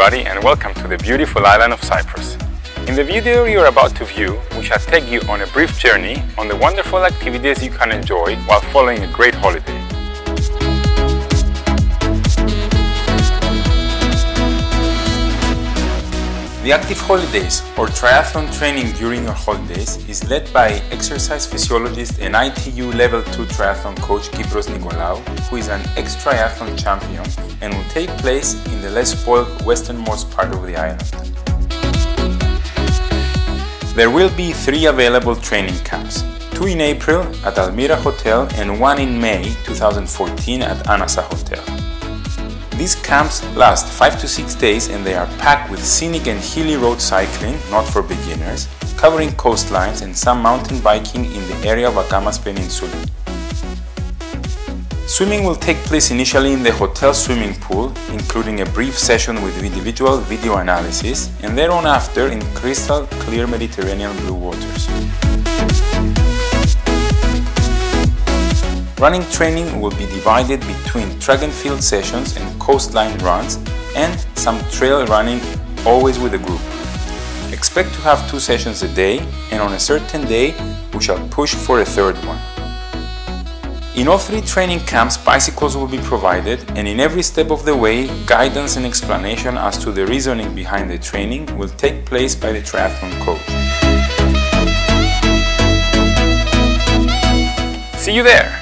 everybody, and welcome to the beautiful island of Cyprus. In the video you're about to view, we shall take you on a brief journey on the wonderful activities you can enjoy while following a great holiday. The Active Holidays, or triathlon training during your holidays, is led by exercise physiologist and ITU Level 2 triathlon coach Kypros Nikolaou, who is an ex-triathlon champion and will take place in the less spoiled westernmost part of the island. There will be 3 available training camps, 2 in April at Almira Hotel and 1 in May 2014 at Anasa Hotel. These camps last 5 to 6 days and they are packed with scenic and hilly road cycling, not for beginners, covering coastlines and some mountain biking in the area of Akamas Peninsula. Swimming will take place initially in the hotel swimming pool, including a brief session with individual video analysis, and thereon after in crystal clear Mediterranean blue waters. Running training will be divided between track and field sessions and coastline runs and some trail running, always with a group. Expect to have 2 sessions a day, and on a certain day we shall push for a 3rd one. In all 3 training camps bicycles will be provided, and in every step of the way guidance and explanation as to the reasoning behind the training will take place by the triathlon coach. See you there!